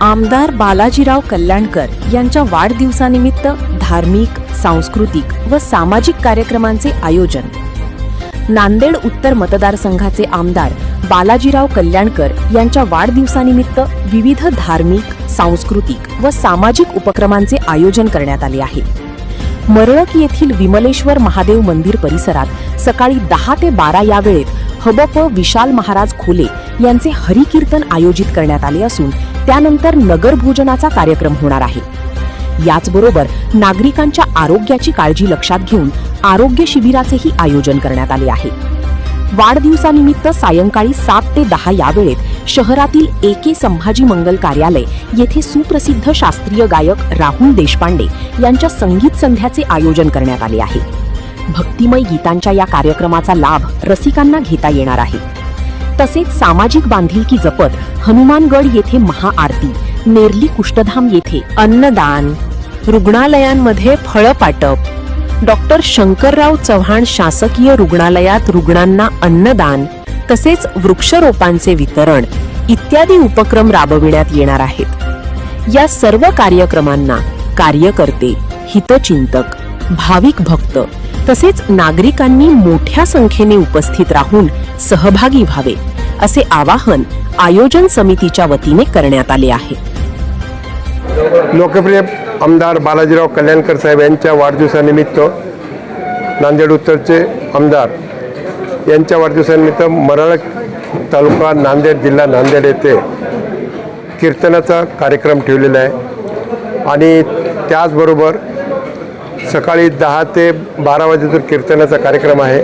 आमदार बालाजीराव कल्याणकर यांच्या वाढदिवसानिमित्त धार्मिक, सांस्कृतिक व सामाजिक कार्यक्रमांचे आयोजन। नांदेड उत्तर मतदारसंघाचे आमदार बालाजीराव कल्याणकर यांच्या वाढदिवसानिमित्त विविध धार्मिक, सांस्कृतिक व सामाजिक उपक्रमांचे आयोजन करण्यात आले आहे। मरळक येथील विमलेश्वर महादेव मंदिर परिसरात सकाळी 10 ते 12 या वेळेत हबप विशाल महाराज खोले यांचे हरिकीर्तन आयोजित करण्यात आले असून त्यानंतर नगर भोजनाचा कार्यक्रम होणार आहे। याचबरोबर नागरिकांच्या आरोग्याची काळजी लक्षात घेऊन आरोग्य शिबिराचेही आयोजन करण्यात आले आहे। वाढदिवसानिमित्त सायंकाळी 7 ते 10 या वेळेत शहरातील AK संभाजी मंगल कार्यालय येथे सुप्रसिद्ध शास्त्रीय गायक राहुल देशपांडे यांच्या संगीत संध्याचे आयोजन करण्यात आले आहे। भक्तिमय गीतांच्या या कार्यक्रमाचा लाभ रसिकांना घेता येणार आहे। तसेच सामाजिक बांधिलकी जपत हनुमानगड येथे महाआरती, नेरली कुष्ठधाम येथे अन्नदान, रुग्णालयांमध्ये फळपाटप, डॉक्टर शंकरराव चव्हाण शासकीय रुग्णालयात रुग्णांना अन्नदान तसेच वृक्षरोपांचे वितरण इत्यादी उपक्रम राबविण्यात येणार आहेत। या सर्व कार्यक्रमांना कार्यकर्ते, हितचिंतक, भाविक भक्त तसेच नागरिकांनी मोठ्या संख्येने उपस्थित राहून सहभागी व्हावे असे आवाहन आयोजन समितीच्या वतीने करण्यात आले आहे। लोकप्रिय आमदार बालाजीराव कल्याणकर साहेब यांच्या वाढदिवसानिमित्त नांदेड उत्तरचे आमदार यांच्या वाढदिवसानिमित्त मरळक तालुका नांदेड जिल्हा नांदेड येथे कीर्तनाचा कार्यक्रम ठेवलेला आहे आणि त्याचबरोबर सकाळी 10 ते 12 वाजेचा कीर्तनाचा कार्यक्रम आहे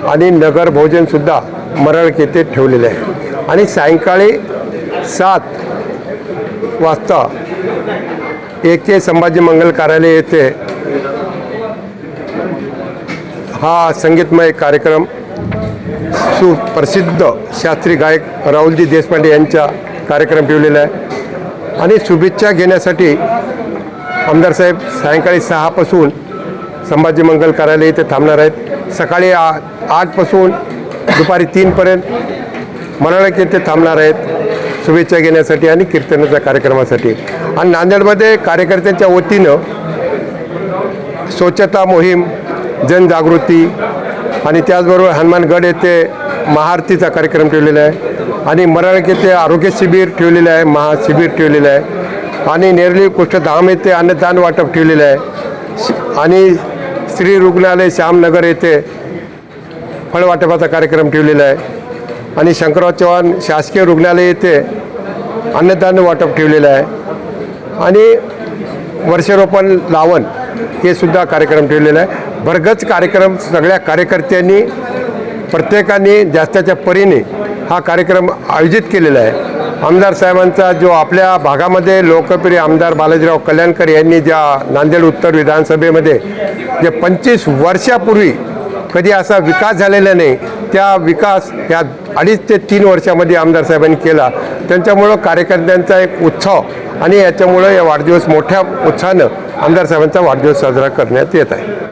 आणि नगर भोजनसुद्धा मरळक येथे ठेवलेले आहे आणि सायंकाळी 7 वाजता AK संभाजी मंगल कार्यालय येथे हा संगीतमय कार्यक्रम सुप्रसिद्ध शास्त्रीय गायक राहुलजी देशपांडे यांचा कार्यक्रम ठेवलेला आहे आणि शुभेच्छा घेण्यासाठी आमदार साहेब सायंकाळी 6 पासून संभाजी मंगल कार्यालय येथे थांबणार आहेत। सकाळी 8 पासून दुपारी 3 पर्यंत मरळक येथे थांबणार आहेत शुभेच्छा घेण्यासाठी आणि कीर्तनाच्या कार्यक्रमासाठी। आणि नांदेडमध्ये कार्यकर्त्यांच्या वतीनं स्वच्छता मोहीम, जनजागृती आणि त्याचबरोबर हनुमानगड येथे महाआरतीचा कार्यक्रम ठेवलेला आहे आणि मरळक येथे आरोग्य शिबिर ठेवलेलं आहे, महाशिबिर ठेवलेलं आहे आणि नेरली कुष्ठधाम येथे अन्नदान वाटप ठेवलेलं आहे आणि श्री रुग्णालय श्यामनगर येथे फळवाटपाचा कार्यक्रम ठेवलेला आहे आणि शंकरराव चव्हाण शासकीय रुग्णालय येथे अन्नदान वाटप ठेवलेलं आहे आणि वर्षारोपण लावण हे सुद्धा कार्यक्रम ठेवलेला आहे। भरगच कार्यक्रम सगळ्या कार्यकर्त्यांनी प्रत्येकाने जास्तीच्या परीने हा कार्यक्रम आयोजित केलेला आहे। आमदार साहेबांचा जो आपल्या भागामध्ये लोकप्रिय आमदार बालाजीराव कल्याणकर यांनी ज्या नांदेड उत्तर विधानसभेमध्ये जे 25 वर्षापूर्वी कधी असा विकास झालेला नाही, त्या विकास या 2.5 ते 3 वर्षामध्ये आमदार साहेबांनी केला। त्यांच्यामुळं कार्यकर्त्यांचा एक उत्साह आणि याच्यामुळं या वाढदिवस मोठ्या उत्साहानं आमदार साहेबांचा वाढदिवस साजरा करण्यात येत आहे।